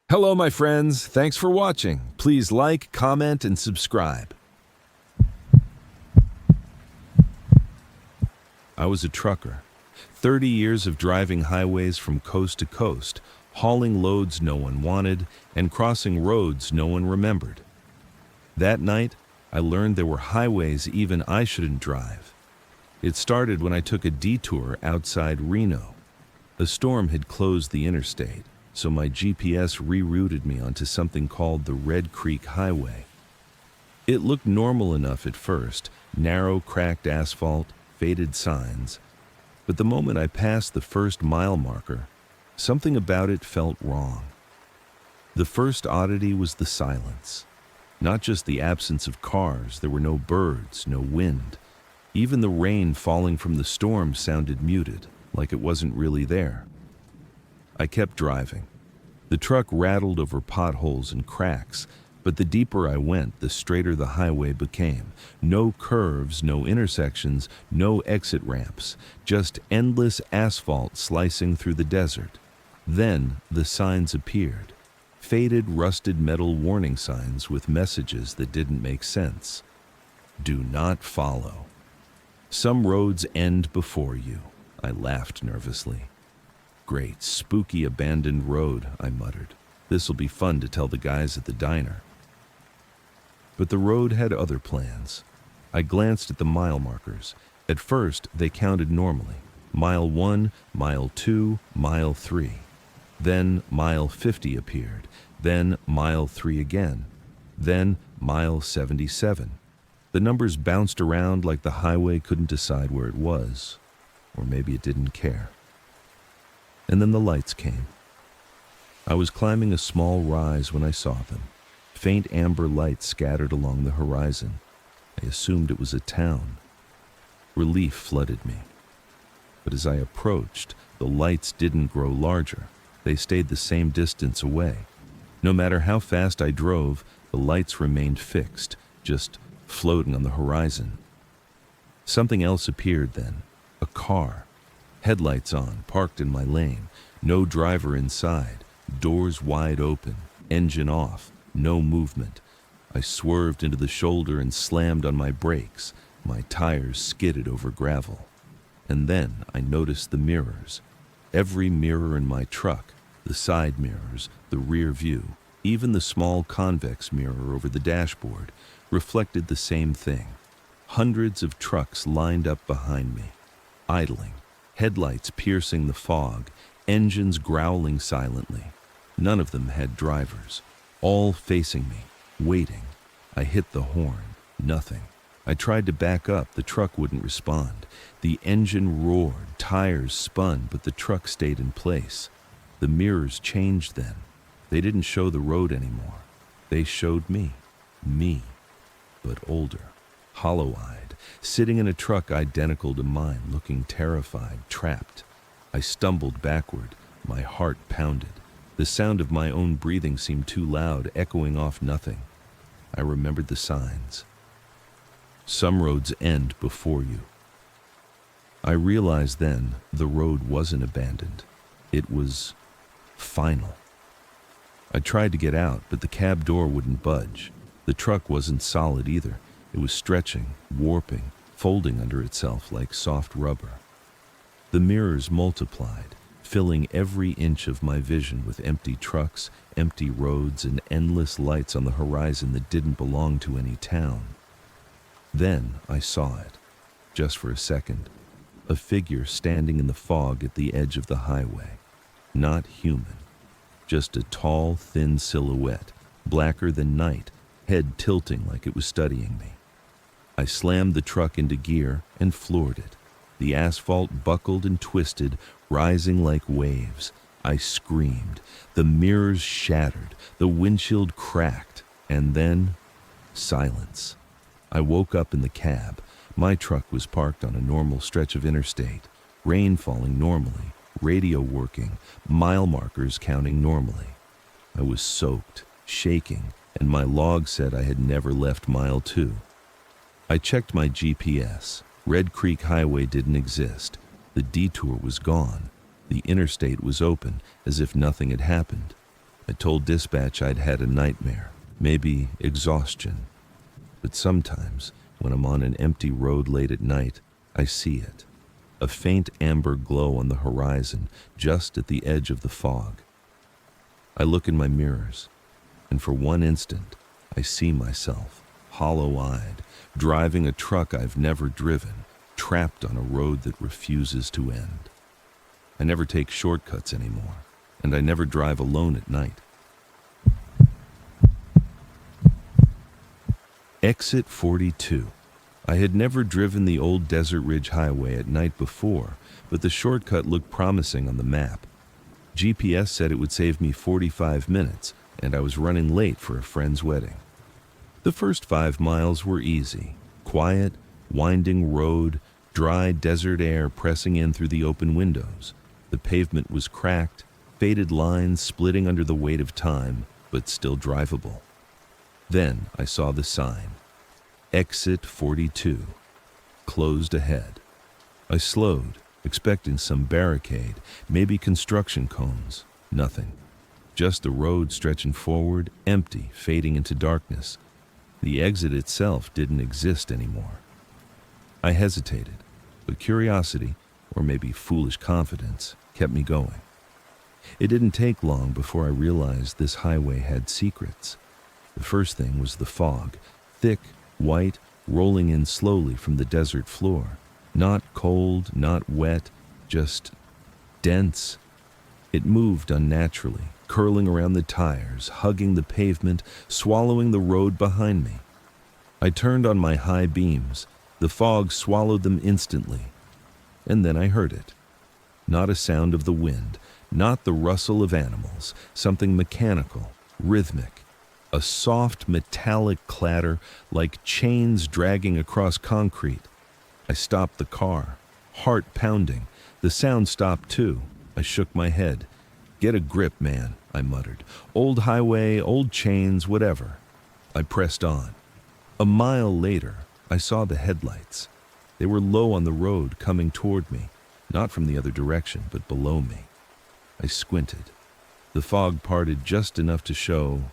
Hello, my friends. Thanks for watching. Please like, comment, and subscribe. I was a trucker. 30 years of driving highways from coast to coast, hauling loads no one wanted, and crossing roads no one remembered. That night, I learned there were highways even I shouldn't drive. It started when I took a detour outside Reno. A storm had closed the interstate, so my GPS rerouted me onto something called the Red Creek Highway. It looked normal enough at first, narrow, cracked asphalt, faded signs. But the moment I passed the first mile marker, something about it felt wrong. The first oddity was the silence. Not just the absence of cars, there were no birds, no wind. Even the rain falling from the storm sounded muted, like it wasn't really there. I kept driving. The truck rattled over potholes and cracks, but the deeper I went, the straighter the highway became. No curves, no intersections, no exit ramps, just endless asphalt slicing through the desert. Then the signs appeared. Faded, rusted metal warning signs with messages that didn't make sense. Do not follow. Some roads end before you. I laughed nervously. Great, spooky abandoned road, I muttered. This'll be fun to tell the guys at the diner. But the road had other plans. I glanced at the mile markers. At first, they counted normally. Mile 1, mile 2, mile 3. Then mile 50 appeared. Then mile 3 again. Then mile 77. The numbers bounced around like the highway couldn't decide where it was. Or maybe it didn't care. And then the lights came. I was climbing a small rise when I saw them. Faint amber lights scattered along the horizon. I assumed it was a town. Relief flooded me. But as I approached, the lights didn't grow larger. They stayed the same distance away. No matter how fast I drove, the lights remained fixed, just floating on the horizon. Something else appeared then. A car. Headlights on, parked in my lane. No driver inside. Doors wide open. Engine off. No movement. I swerved into the shoulder and slammed on my brakes. My tires skidded over gravel. And then I noticed the mirrors. Every mirror in my truck, the side mirrors, the rear view, even the small convex mirror over the dashboard, reflected the same thing. Hundreds of trucks lined up behind me, idling. Headlights piercing the fog, engines growling silently. None of them had drivers, all facing me, waiting. I hit the horn, nothing. I tried to back up, the truck wouldn't respond. The engine roared, tires spun, but the truck stayed in place. The mirrors changed then. They didn't show the road anymore. They showed me, but older, hollow-eyed. Sitting in a truck identical to mine, looking terrified, trapped. I stumbled backward, my heart pounded. The sound of my own breathing seemed too loud, echoing off nothing. I remembered the signs. Some roads end before you. I realized then the road wasn't abandoned. It was final. I tried to get out, but the cab door wouldn't budge. The truck wasn't solid either. It was stretching, warping, folding under itself like soft rubber. The mirrors multiplied, filling every inch of my vision with empty trucks, empty roads, and endless lights on the horizon that didn't belong to any town. Then I saw it, just for a second, a figure standing in the fog at the edge of the highway. Not human, just a tall, thin silhouette, blacker than night, head tilting like it was studying me. I slammed the truck into gear and floored it. The asphalt buckled and twisted, rising like waves. I screamed. The mirrors shattered. The windshield cracked. And then, silence. I woke up in the cab. My truck was parked on a normal stretch of interstate. Rain falling normally. Radio working. Mile markers counting normally. I was soaked, shaking, and my log said I had never left mile 2. I checked my GPS. Red Creek Highway didn't exist. The detour was gone. The interstate was open, as if nothing had happened. I told dispatch I'd had a nightmare, maybe exhaustion. But sometimes, when I'm on an empty road late at night, I see it. A faint amber glow on the horizon, just at the edge of the fog. I look in my mirrors, and for one instant, I see myself, hollow-eyed, driving a truck I've never driven, trapped on a road that refuses to end. I never take shortcuts anymore, and I never drive alone at night. Exit 42. I had never driven the old Desert Ridge Highway at night before, but the shortcut looked promising on the map. GPS said it would save me 45 minutes, and I was running late for a friend's wedding. The first 5 miles were easy. Quiet, winding road, dry desert air pressing in through the open windows. The pavement was cracked, faded lines splitting under the weight of time, but still drivable. Then I saw the sign. Exit 42. Closed ahead. I slowed, expecting some barricade, maybe construction cones. Nothing. Just the road stretching forward, empty, fading into darkness. The exit itself didn't exist anymore. I hesitated, but curiosity, or maybe foolish confidence, kept me going. It didn't take long before I realized this highway had secrets. The first thing was the fog, thick, white, rolling in slowly from the desert floor. Not cold, not wet, just dense. It moved unnaturally, curling around the tires, hugging the pavement, swallowing the road behind me. I turned on my high beams. The fog swallowed them instantly. And then I heard it. Not a sound of the wind, not the rustle of animals, something mechanical, rhythmic. A soft metallic clatter like chains dragging across concrete. I stopped the car, heart pounding. The sound stopped too. I shook my head. "Get a grip, man," I muttered. "Old highway, old chains, whatever." I pressed on. A mile later, I saw the headlights. They were low on the road, coming toward me, not from the other direction, but below me. I squinted. The fog parted just enough to show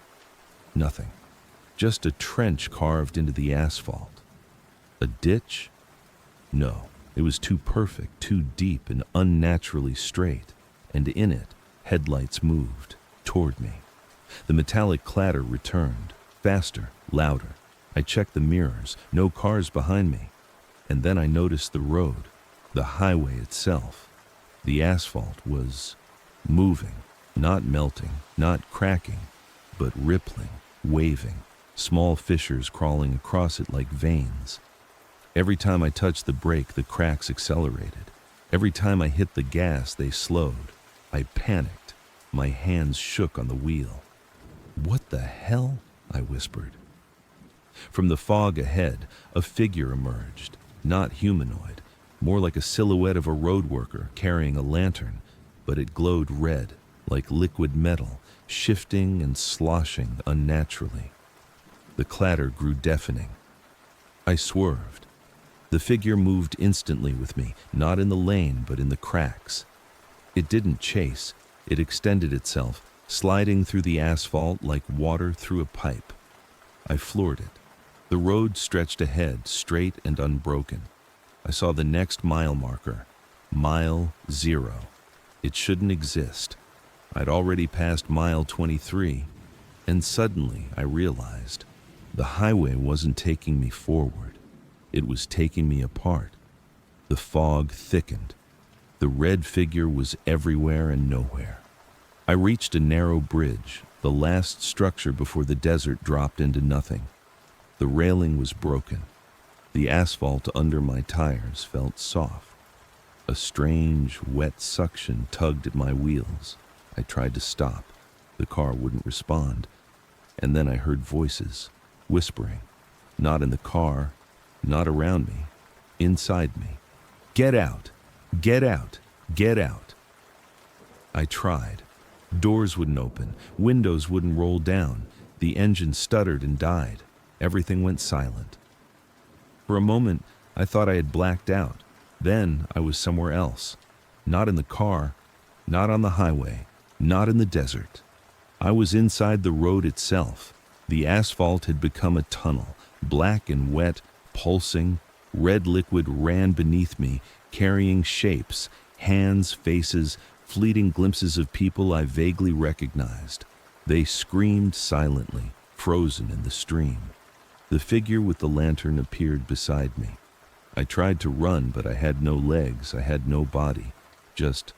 nothing. Just a trench carved into the asphalt. A ditch? No, it was too perfect, too deep and unnaturally straight, and in it, headlights moved toward me. The metallic clatter returned, faster, louder. I checked the mirrors, no cars behind me. And then I noticed the road, the highway itself. The asphalt was moving, not melting, not cracking, but rippling, waving, small fissures crawling across it like veins. Every time I touched the brake, the cracks accelerated. Every time I hit the gas, they slowed. I panicked. My hands shook on the wheel. "What the hell?" I whispered. From the fog ahead, a figure emerged, not humanoid, more like a silhouette of a road worker carrying a lantern, but it glowed red, like liquid metal, shifting and sloshing unnaturally. The clatter grew deafening. I swerved. The figure moved instantly with me, not in the lane, but in the cracks. It didn't chase. It extended itself, sliding through the asphalt like water through a pipe. I floored it. The road stretched ahead, straight and unbroken. I saw the next mile marker, mile 0. It shouldn't exist. I'd already passed mile 23, and suddenly I realized the highway wasn't taking me forward. It was taking me apart. The fog thickened. The red figure was everywhere and nowhere. I reached a narrow bridge, the last structure before the desert dropped into nothing. The railing was broken. The asphalt under my tires felt soft. A strange, wet suction tugged at my wheels. I tried to stop. The car wouldn't respond. And then I heard voices, whispering. Not in the car, not around me, inside me. "Get out! Get out! Get out!" I tried. Doors wouldn't open. Windows wouldn't roll down. The engine stuttered and died. Everything went silent. For a moment, I thought I had blacked out. Then I was somewhere else. Not in the car, not on the highway, not in the desert. I was inside the road itself. The asphalt had become a tunnel, black and wet, pulsing. Red liquid ran beneath me, carrying shapes, hands, faces, fleeting glimpses of people I vaguely recognized. They screamed silently, frozen in the stream. The figure with the lantern appeared beside me. I tried to run, but I had no legs, I had no body. Just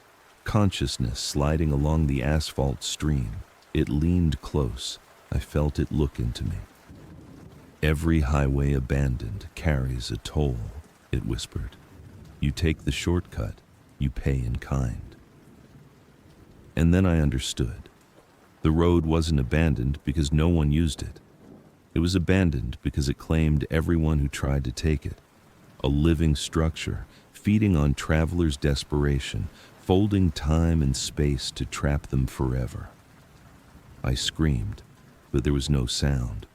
consciousness sliding along the asphalt stream. It leaned close. I felt it look into me. "Every highway abandoned carries a toll," it whispered. "You take the shortcut, you pay in kind." And then I understood. The road wasn't abandoned because no one used it. It was abandoned because it claimed everyone who tried to take it. A living structure, feeding on travelers' desperation, folding time and space to trap them forever. I screamed, but there was no sound.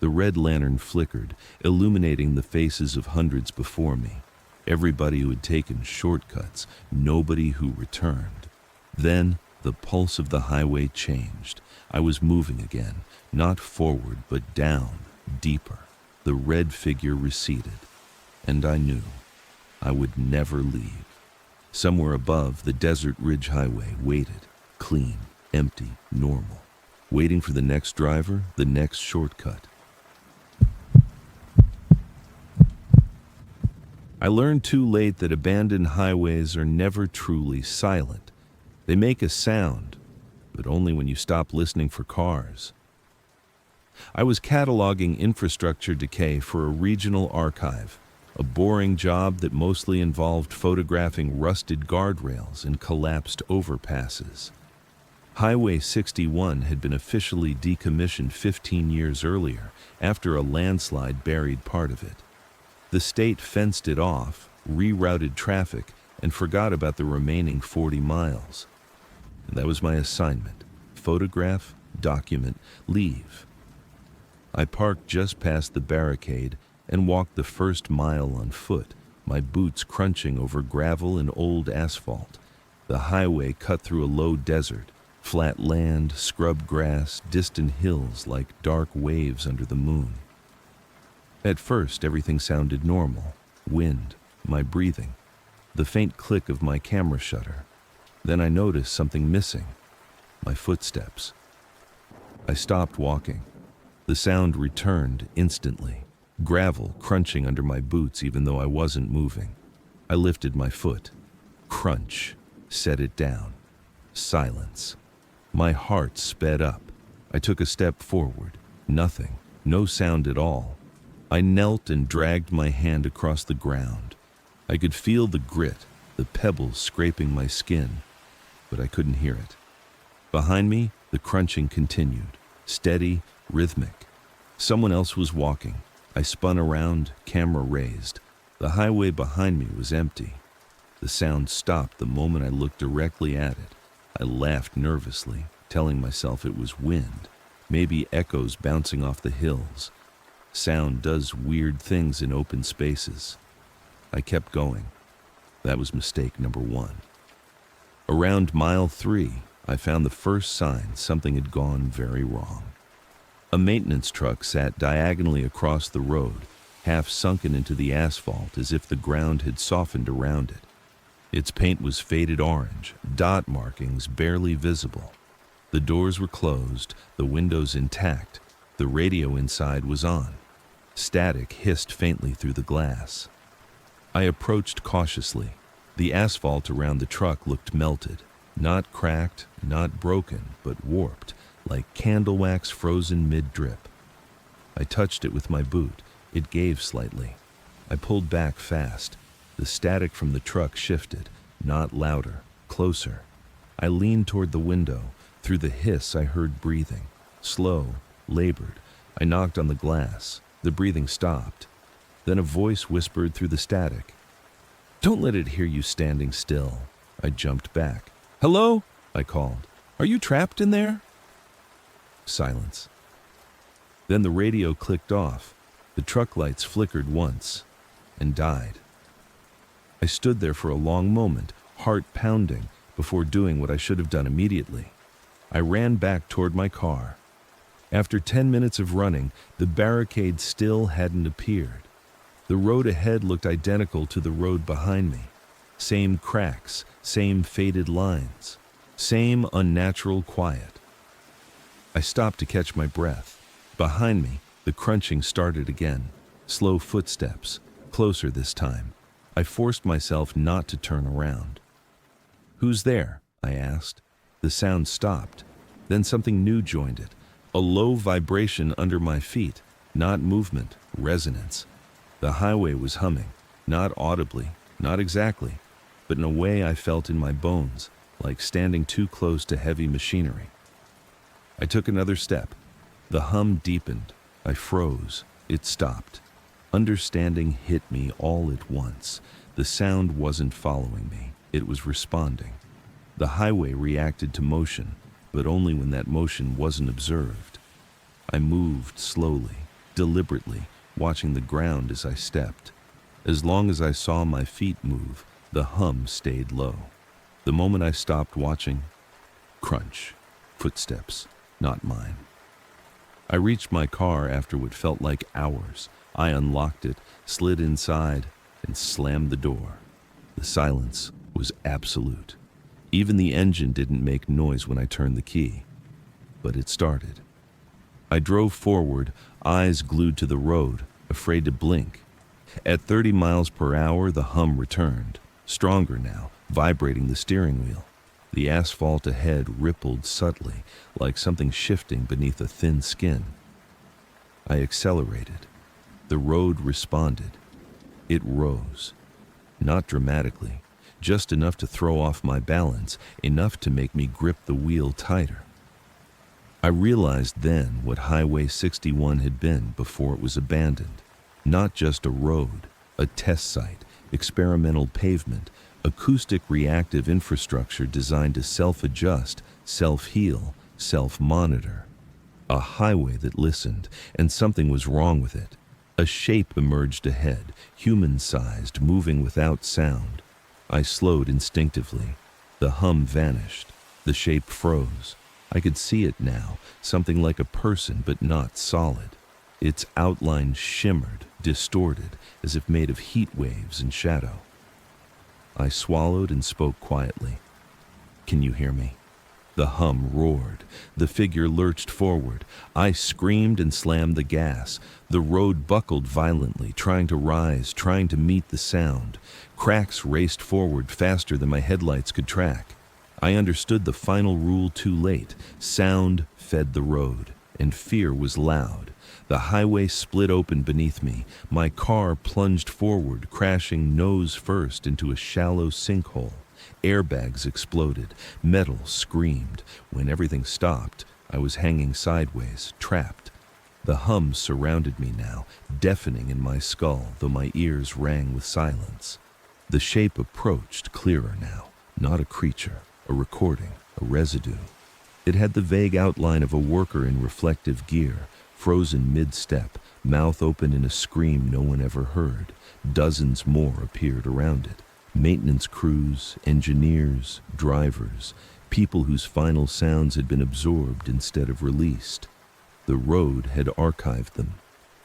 The red lantern flickered, illuminating the faces of hundreds before me. Everybody who had taken shortcuts, nobody who returned. Then the pulse of the highway changed. I was moving again, not forward, but down, deeper. The red figure receded, and I knew I would never leave. Somewhere above, the Desert Ridge Highway waited, clean, empty, normal, waiting for the next driver, the next shortcut. I learned too late that abandoned highways are never truly silent. They make a sound, but only when you stop listening for cars. I was cataloging infrastructure decay for a regional archive, a boring job that mostly involved photographing rusted guardrails and collapsed overpasses. Highway 61 had been officially decommissioned 15 years earlier, after a landslide buried part of it. The state fenced it off, rerouted traffic, and forgot about the remaining 40 miles. And that was my assignment: photograph, document, leave. I parked just past the barricade and walked the first mile on foot, my boots crunching over gravel and old asphalt. The highway cut through a low desert, flat land, scrub grass, distant hills like dark waves under the moon. At first, everything sounded normal: wind, my breathing, the faint click of my camera shutter. Then I noticed something missing: my footsteps. I stopped walking. The sound returned instantly, gravel crunching under my boots even though I wasn't moving. I lifted my foot. Crunch. Set it down. Silence. My heart sped up. I took a step forward. Nothing. No sound at all. I knelt and dragged my hand across the ground. I could feel the grit, the pebbles scraping my skin, but I couldn't hear it. Behind me, the crunching continued, steady, rhythmic. Someone else was walking. I spun around, camera raised. The highway behind me was empty. The sound stopped the moment I looked directly at it. I laughed nervously, telling myself it was wind, maybe echoes bouncing off the hills. Sound does weird things in open spaces. I kept going. That was mistake number 1. Around mile 3, I found the first sign something had gone very wrong. A maintenance truck sat diagonally across the road, half sunken into the asphalt as if the ground had softened around it. Its paint was faded orange, dot markings barely visible. The doors were closed, the windows intact. The radio inside was on. Static hissed faintly through the glass. I approached cautiously. The asphalt around the truck looked melted, not cracked, not broken, but warped, like candle wax frozen mid-drip. I touched it with my boot. It gave slightly. I pulled back fast. The static from the truck shifted, not louder, closer. I leaned toward the window. Through the hiss, I heard breathing. Slow, labored. I knocked on the glass. The breathing stopped. Then a voice whispered through the static. "Don't let it hear you standing still." I jumped back. "Hello?" I called. "Are you trapped in there?" Silence. Then the radio clicked off. The truck lights flickered once and died. I stood there for a long moment, heart pounding, before doing what I should have done immediately. I ran back toward my car. After 10 minutes of running, the barricade still hadn't appeared. The road ahead looked identical to the road behind me. Same cracks, same faded lines, same unnatural quiet. I stopped to catch my breath. Behind me, the crunching started again. Slow footsteps, closer this time. I forced myself not to turn around. "Who's there?" I asked. The sound stopped. Then something new joined it. A low vibration under my feet, not movement, resonance. The highway was humming, not audibly, not exactly, but in a way I felt in my bones, like standing too close to heavy machinery. I took another step. The hum deepened. I froze. It stopped. Understanding hit me all at once. The sound wasn't following me. It was responding. The highway reacted to motion, but only when that motion wasn't observed. I moved slowly, deliberately, watching the ground as I stepped. As long as I saw my feet move, the hum stayed low. The moment I stopped watching, crunch, footsteps, not mine. I reached my car after what felt like hours. I unlocked it, slid inside, and slammed the door. The silence was absolute. Even the engine didn't make noise when I turned the key. But it started. I drove forward, eyes glued to the road, afraid to blink. At 30 miles per hour, the hum returned, stronger now, vibrating the steering wheel. The asphalt ahead rippled subtly, like something shifting beneath a thin skin. I accelerated. The road responded. It rose. Not dramatically, just enough to throw off my balance, enough to make me grip the wheel tighter. I realized then what Highway 61 had been before it was abandoned. Not just a road, a test site, experimental pavement, acoustic reactive infrastructure designed to self-adjust, self-heal, self-monitor. A highway that listened, and something was wrong with it. A shape emerged ahead, human-sized, moving without sound. I slowed instinctively. The hum vanished. The shape froze. I could see it now, something like a person but not solid. Its outline shimmered, distorted, as if made of heat waves and shadow. I swallowed and spoke quietly. "Can you hear me?" The hum roared. The figure lurched forward. I screamed and slammed the gas. The road buckled violently, trying to rise, trying to meet the sound. Cracks raced forward faster than my headlights could track. I understood the final rule too late. Sound fed the road, and fear was loud. The highway split open beneath me. My car plunged forward, crashing nose first into a shallow sinkhole. Airbags exploded. Metal screamed. When everything stopped, I was hanging sideways, trapped. The hum surrounded me now, deafening in my skull, though my ears rang with silence. The shape approached, clearer now. Not a creature, a recording, a residue. It had the vague outline of a worker in reflective gear, frozen mid-step, mouth open in a scream no one ever heard. Dozens more appeared around it. Maintenance crews, engineers, drivers, people whose final sounds had been absorbed instead of released. The road had archived them.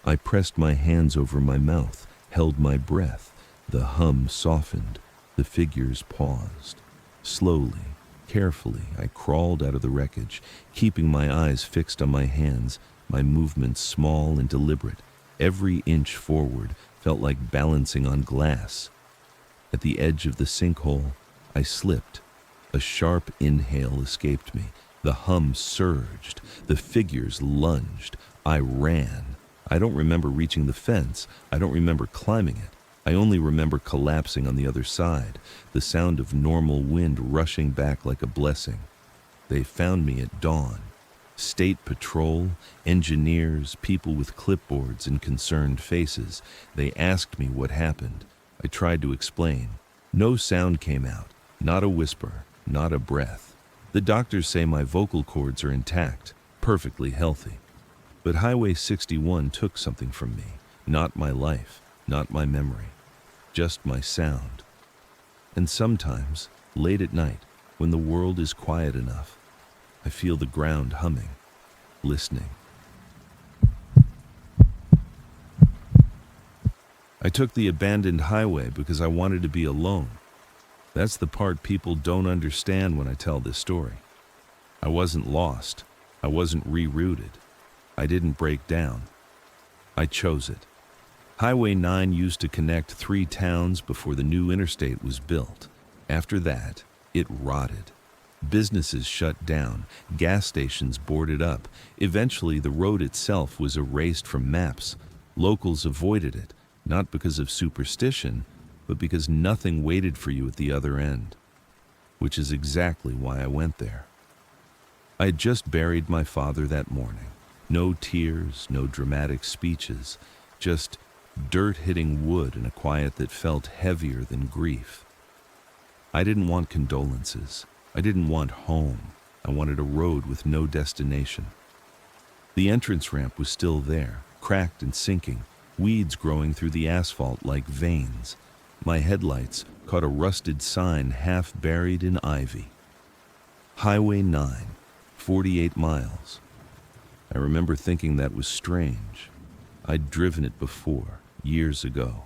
I pressed my hands over my mouth, held my breath. The hum softened. The figures paused. Slowly, carefully, I crawled out of the wreckage, keeping my eyes fixed on my hands, my movements small and deliberate. Every inch forward felt like balancing on glass. At the edge of the sinkhole, I slipped. A sharp inhale escaped me. The hum surged. The figures lunged. I ran. I don't remember reaching the fence. I don't remember climbing it. I only remember collapsing on the other side, the sound of normal wind rushing back like a blessing. They found me at dawn. State patrol, engineers, people with clipboards and concerned faces. They asked me what happened. I tried to explain. No sound came out, not a whisper, not a breath. The doctors say my vocal cords are intact, perfectly healthy. But Highway 61 took something from me, not my life, not my memory, just my sound. And sometimes, late at night, when the world is quiet enough, I feel the ground humming, listening. I took the abandoned highway because I wanted to be alone. That's the part people don't understand when I tell this story. I wasn't lost. I wasn't rerouted. I didn't break down. I chose it. Highway 9 used to connect 3 towns before the new interstate was built. After that, it rotted. Businesses shut down, gas stations boarded up. Eventually, the road itself was erased from maps. Locals avoided it, not because of superstition, but because nothing waited for you at the other end. Which is exactly why I went there. I had just buried my father that morning. No tears, no dramatic speeches, just dirt hitting wood in a quiet that felt heavier than grief. I didn't want condolences. I didn't want home. I wanted a road with no destination. The entrance ramp was still there, cracked and sinking, weeds growing through the asphalt like veins. My headlights caught a rusted sign half buried in ivy. Highway 9, 48 miles. I remember thinking that was strange. I'd driven it before, years ago.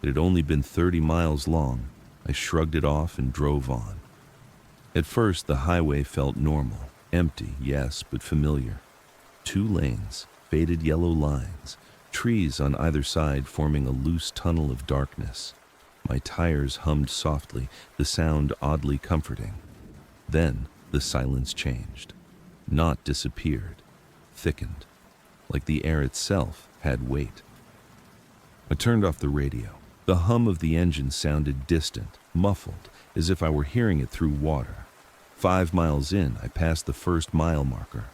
It had only been 30 miles long. I shrugged it off and drove on. At first, the highway felt normal, empty, yes, but familiar. 2 lanes, faded yellow lines, trees on either side forming a loose tunnel of darkness. My tires hummed softly, the sound oddly comforting. Then the silence changed. Not disappeared, thickened, like the air itself had weight. I turned off the radio. The hum of the engine sounded distant, muffled, as if I were hearing it through water. 5 miles in, I passed the first mile marker.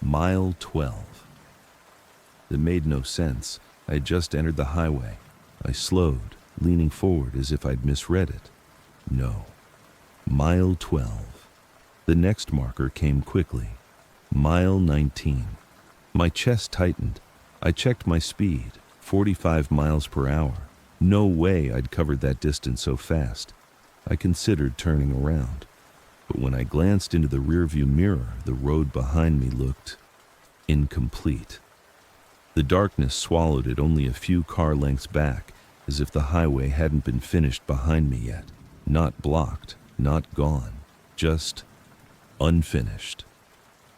Mile 12. It made no sense. I had just entered the highway. I slowed, leaning forward as if I'd misread it. No. Mile 12. The next marker came quickly. Mile 19. My chest tightened. I checked my speed, 45 miles per hour. No way I'd covered that distance so fast. I considered turning around. But when I glanced into the rearview mirror, the road behind me looked incomplete. The darkness swallowed it only a few car lengths back, as if the highway hadn't been finished behind me yet. Not blocked, not gone, just unfinished.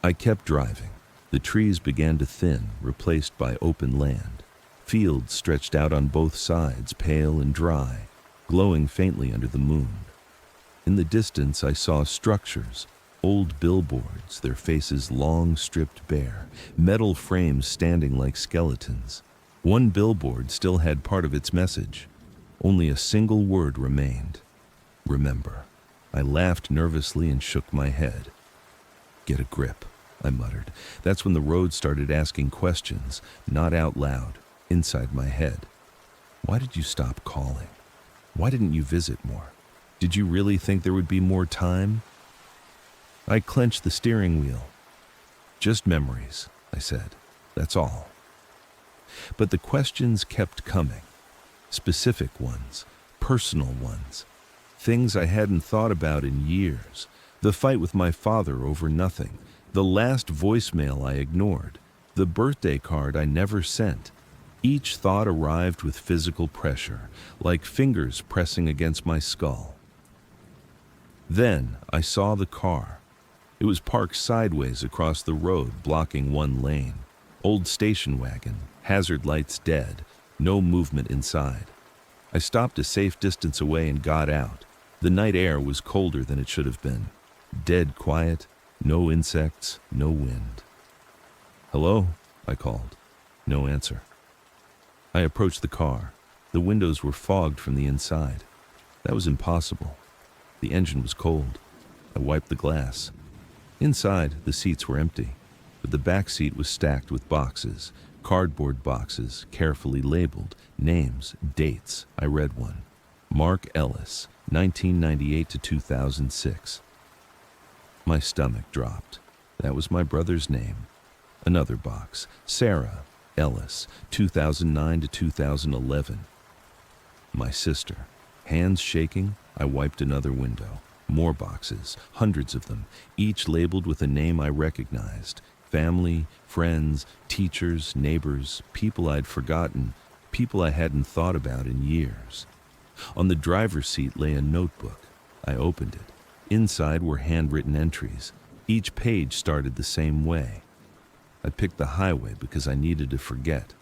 I kept driving. The trees began to thin, replaced by open land. Fields stretched out on both sides, pale and dry, glowing faintly under the moon. In the distance, I saw structures, old billboards, their faces long stripped bare, metal frames standing like skeletons. One billboard still had part of its message. Only a single word remained. Remember. I laughed nervously and shook my head. Get a grip, I muttered. That's when the road started asking questions, not out loud, inside my head. Why did you stop calling? Why didn't you visit more? Did you really think there would be more time? I clenched the steering wheel. Just memories, I said. That's all. But the questions kept coming. Specific ones, personal ones. Things I hadn't thought about in years. The fight with my father over nothing. The last voicemail I ignored. The birthday card I never sent. Each thought arrived with physical pressure, like fingers pressing against my skull. Then I saw the car. It was parked sideways across the road, blocking one lane. Old station wagon, hazard lights dead, no movement inside. I stopped a safe distance away and got out. The night air was colder than it should have been. Dead quiet, no insects, no wind. Hello, I called. No answer. I approached the car. The windows were fogged from the inside. That was impossible. The engine was cold. I wiped the glass. Inside, the seats were empty, but the back seat was stacked with boxes, cardboard boxes, carefully labeled, names, dates. I read one. Mark Ellis, 1998 to 2006. My stomach dropped. That was my brother's name. Another box. Sarah Ellis, 2009 to 2011. My sister. Hands shaking, I wiped another window. More boxes, hundreds of them, each labeled with a name I recognized. Family, friends, teachers, neighbors, people I'd forgotten, people I hadn't thought about in years. On the driver's seat lay a notebook. I opened it. Inside were handwritten entries. Each page started the same way. I picked the highway because I needed to forget.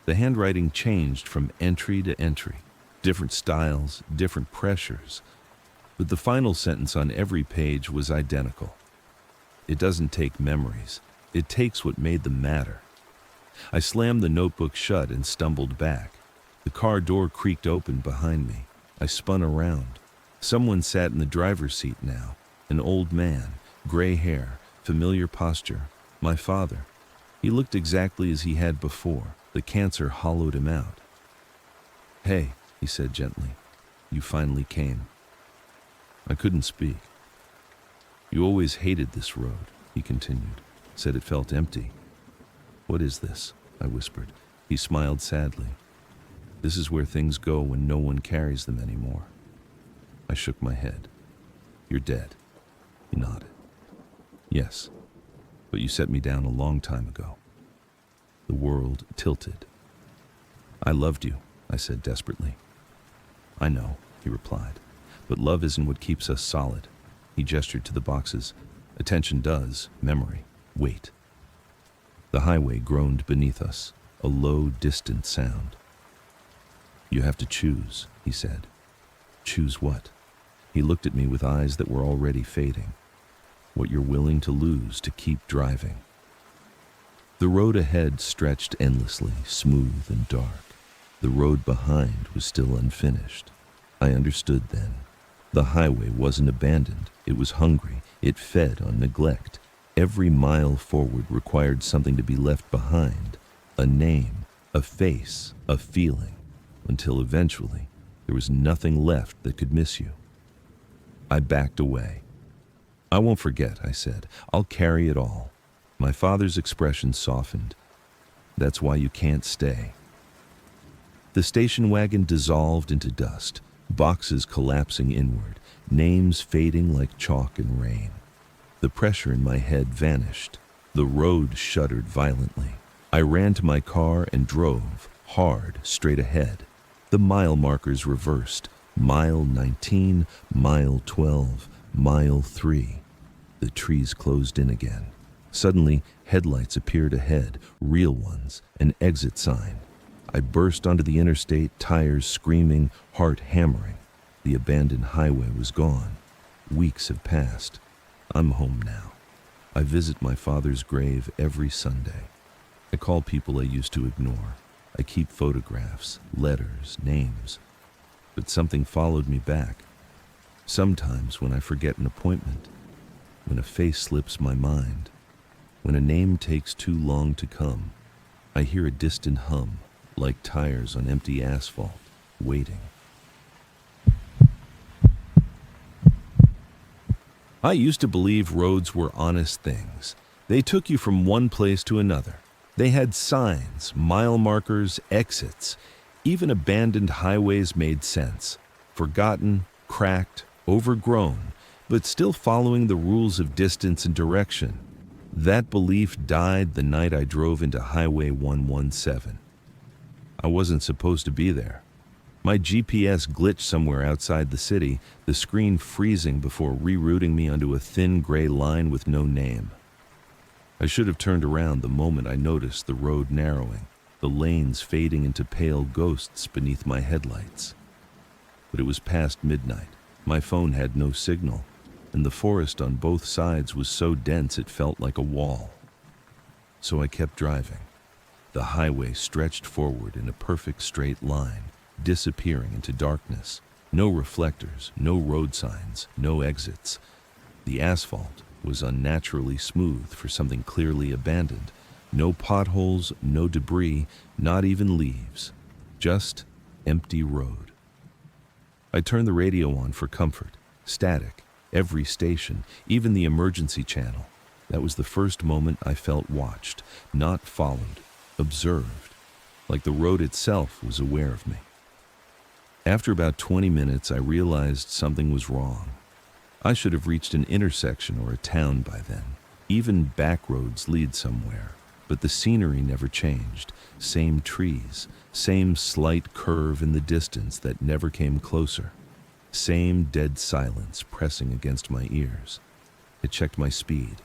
The handwriting changed from entry to entry, different styles, different pressures, but the final sentence on every page was identical. It doesn't take memories. It takes what made them matter. I slammed the notebook shut and stumbled back. The car door creaked open behind me. I spun around. Someone sat in the driver's seat now. An old man, gray hair, familiar posture. My father. He looked exactly as he had before. The cancer hollowed him out. "Hey," he said gently. "You finally came." I couldn't speak. "You always hated this road," he continued. Said it felt empty. "What is this?" I whispered. He smiled sadly. "This is where things go when no one carries them anymore." I shook my head. "You're dead." He nodded. "Yes, but you set me down a long time ago." The world tilted. "I loved you," I said desperately. "I know," he replied, "but love isn't what keeps us solid." He gestured to the boxes. "Attention does, memory. Wait." The highway groaned beneath us, a low, distant sound. "You have to choose," he said. "Choose what?" He looked at me with eyes that were already fading. "What you're willing to lose to keep driving." The road ahead stretched endlessly, smooth and dark. The road behind was still unfinished. I understood then. The highway wasn't abandoned. It was hungry. It fed on neglect. Every mile forward required something to be left behind. A name, a face, a feeling, until eventually there was nothing left that could miss you. I backed away. "I won't forget," I said. "I'll carry it all." My father's expression softened. "That's why you can't stay." The station wagon dissolved into dust, boxes collapsing inward, names fading like chalk in rain. The pressure in my head vanished. The road shuddered violently. I ran to my car and drove, hard, straight ahead. The mile markers reversed. Mile 19, mile 12, mile 3. The trees closed in again. Suddenly, headlights appeared ahead, real ones, an exit sign. I burst onto the interstate, tires screaming, heart hammering. The abandoned highway was gone. Weeks have passed. I'm home now. I visit my father's grave every Sunday. I call people I used to ignore. I keep photographs, letters, names. But something followed me back. Sometimes when I forget an appointment, when a face slips my mind, when a name takes too long to come, I hear a distant hum, like tires on empty asphalt, waiting. I used to believe roads were honest things. They took you from one place to another. They had signs, mile markers, exits. Even abandoned highways made sense. Forgotten, cracked, overgrown, but still following the rules of distance and direction. That belief died the night I drove into Highway 117. I wasn't supposed to be there. My GPS glitched somewhere outside the city, the screen freezing before rerouting me onto a thin gray line with no name. I should have turned around the moment I noticed the road narrowing, the lanes fading into pale ghosts beneath my headlights. But it was past midnight. My phone had no signal, and the forest on both sides was so dense it felt like a wall. So I kept driving. The highway stretched forward in a perfect straight line, disappearing into darkness. No reflectors, no road signs, no exits. The asphalt was unnaturally smooth for something clearly abandoned. No potholes, no debris, not even leaves. Just empty road. I turned the radio on for comfort. Static. Every station, even the emergency channel. That was the first moment I felt watched, not followed, observed, like the road itself was aware of me. After about 20 minutes, I realized something was wrong. I should have reached an intersection or a town by then. Even back roads lead somewhere, but the scenery never changed. Same trees, same slight curve in the distance that never came closer. Same dead silence pressing against my ears. I checked my speed,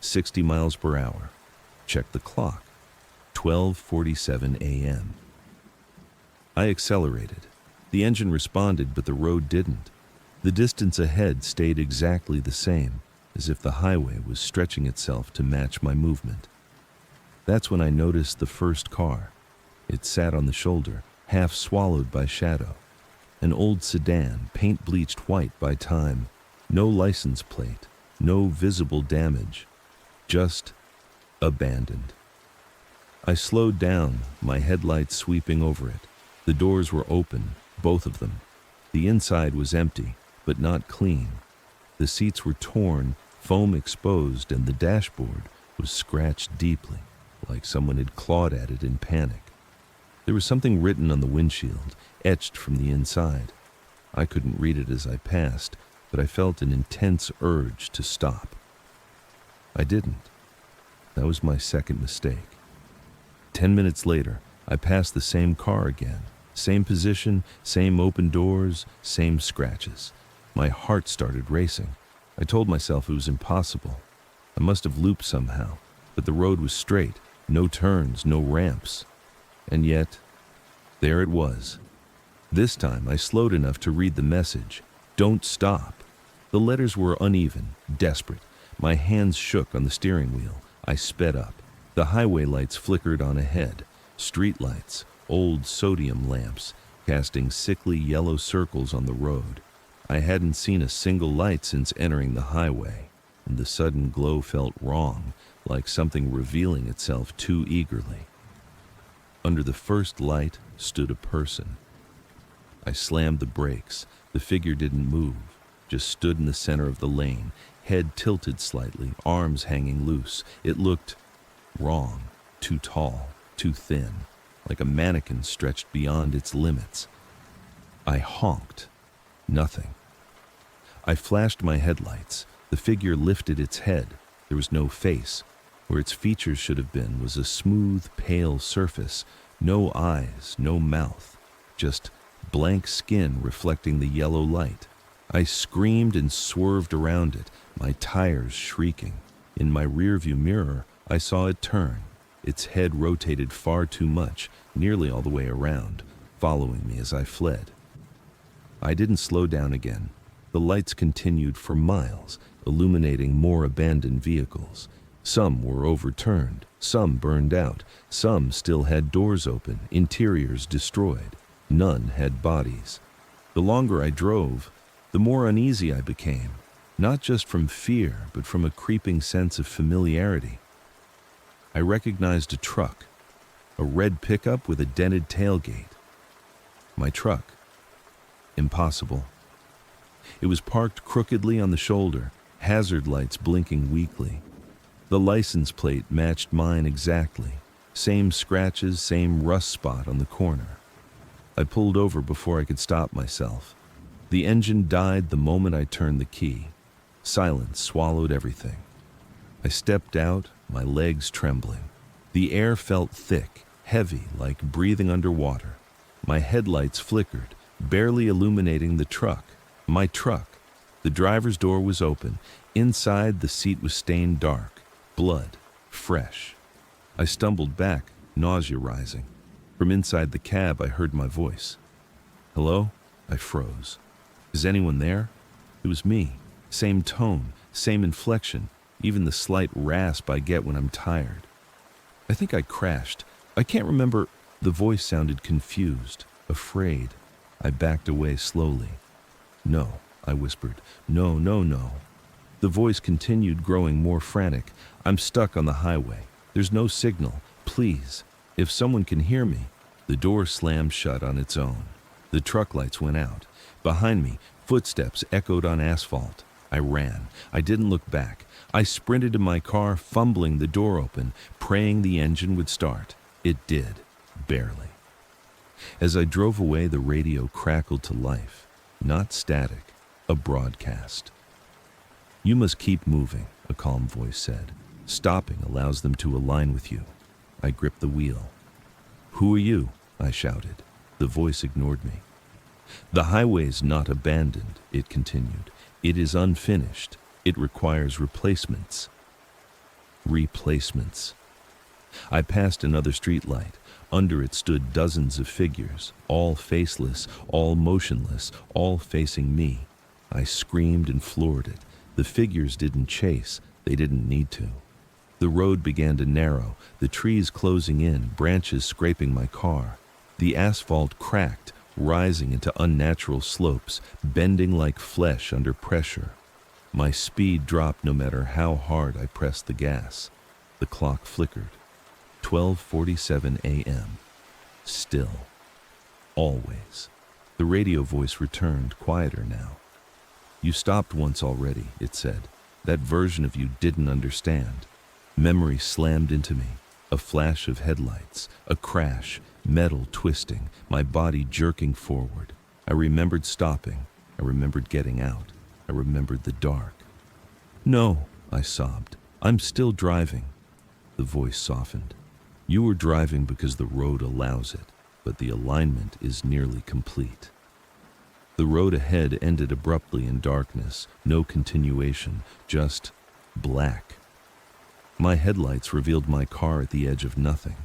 60 miles per hour. Checked the clock, 12:47 a.m. I accelerated. The engine responded, but the road didn't. The distance ahead stayed exactly the same, as if the highway was stretching itself to match my movement. That's when I noticed the first car. It sat on the shoulder, half swallowed by shadow. An old sedan, paint bleached white by time. No license plate, no visible damage. Just abandoned. I slowed down, my headlights sweeping over it. The doors were open, both of them. The inside was empty, but not clean. The seats were torn, foam exposed, and the dashboard was scratched deeply, like someone had clawed at it in panic. There was something written on the windshield, etched from the inside. I couldn't read it as I passed, but I felt an intense urge to stop. I didn't. That was my second mistake. 10 minutes later, I passed the same car again. Same position, same open doors, same scratches. My heart started racing. I told myself it was impossible. I must have looped somehow, but the road was straight, no turns, no ramps. And yet, there it was. This time I slowed enough to read the message, "Don't stop." The letters were uneven, desperate. My hands shook on the steering wheel. I sped up. The highway lights flickered on ahead. Street lights, old sodium lamps, casting sickly yellow circles on the road. I hadn't seen a single light since entering the highway, and the sudden glow felt wrong, like something revealing itself too eagerly. Under the first light stood a person. I slammed the brakes. The figure didn't move, just stood in the center of the lane, head tilted slightly, arms hanging loose. It looked wrong, too tall, too thin, like a mannequin stretched beyond its limits. I honked. Nothing. I flashed my headlights. The figure lifted its head. There was no face. Where its features should have been was a smooth, pale surface. No eyes, no mouth. Just blank skin reflecting the yellow light. I screamed and swerved around it, my tires shrieking. In my rearview mirror, I saw it turn. Its head rotated far too much, nearly all the way around, following me as I fled. I didn't slow down again. The lights continued for miles, illuminating more abandoned vehicles. Some were overturned, some burned out, some still had doors open, interiors destroyed. None had bodies. The longer I drove, the more uneasy I became, not just from fear, but from a creeping sense of familiarity. I recognized a truck, a red pickup with a dented tailgate. My truck. Impossible. It was parked crookedly on the shoulder, hazard lights blinking weakly. The license plate matched mine exactly. Same scratches, same rust spot on the corner. I pulled over before I could stop myself. The engine died the moment I turned the key. Silence swallowed everything. I stepped out, my legs trembling. The air felt thick, heavy, like breathing underwater. My headlights flickered, barely illuminating the truck. My truck. The driver's door was open. Inside, the seat was stained dark. Blood. Fresh. I stumbled back, nausea rising. From inside the cab, I heard my voice. "Hello?" I froze. "Is anyone there?" It was me. Same tone, same inflection, even the slight rasp I get when I'm tired. I think I crashed. I can't remember. The voice sounded confused, afraid. I backed away slowly. "No," I whispered. "No, no, no." The voice continued, growing more frantic. "I'm stuck on the highway. There's no signal. Please. If someone can hear me." The door slammed shut on its own. The truck lights went out. Behind me, footsteps echoed on asphalt. I ran. I didn't look back. I sprinted to my car, fumbling the door open, praying the engine would start. It did. Barely. As I drove away, the radio crackled to life. Not static. A broadcast. You must keep moving, a calm voice said. Stopping allows them to align with you. I gripped the wheel. Who are you? I shouted. The voice ignored me. The highway's not abandoned, it continued. It is unfinished. It requires replacements. Replacements. I passed another streetlight. Under it stood dozens of figures, all faceless, all motionless, all facing me. I screamed and floored it. The figures didn't chase. They didn't need to. The road began to narrow, the trees closing in, branches scraping my car. The asphalt cracked, rising into unnatural slopes, bending like flesh under pressure. My speed dropped no matter how hard I pressed the gas. The clock flickered. 12:47 a.m. Still. Always. The radio voice returned, quieter now. You stopped once already, it said. That version of you didn't understand. Memory slammed into me. A flash of headlights, a crash, metal twisting, my body jerking forward. I remembered stopping. I remembered getting out. I remembered the dark. No, I sobbed. I'm still driving. The voice softened. You were driving because the road allows it, but the alignment is nearly complete. The road ahead ended abruptly in darkness, no continuation, just black. My headlights revealed my car at the edge of nothing.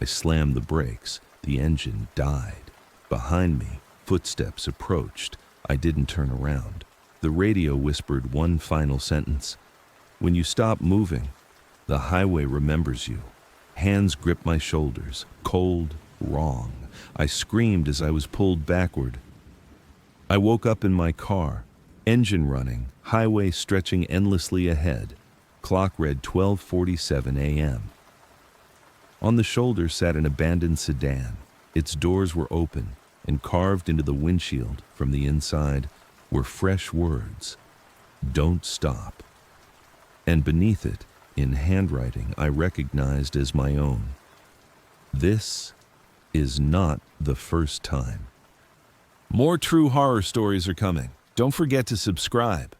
I slammed the brakes. The engine died. Behind me, footsteps approached. I didn't turn around. The radio whispered one final sentence. When you stop moving, the highway remembers you. Hands gripped my shoulders. Cold, wrong. I screamed as I was pulled backward. I woke up in my car. Engine running, highway stretching endlessly ahead. Clock read 12:47 a.m. On the shoulder sat an abandoned sedan. Its doors were open, and carved into the windshield from the inside were fresh words. Don't stop. And beneath it, in handwriting I recognized as my own. This is not the first time. More true horror stories are coming. Don't forget to subscribe.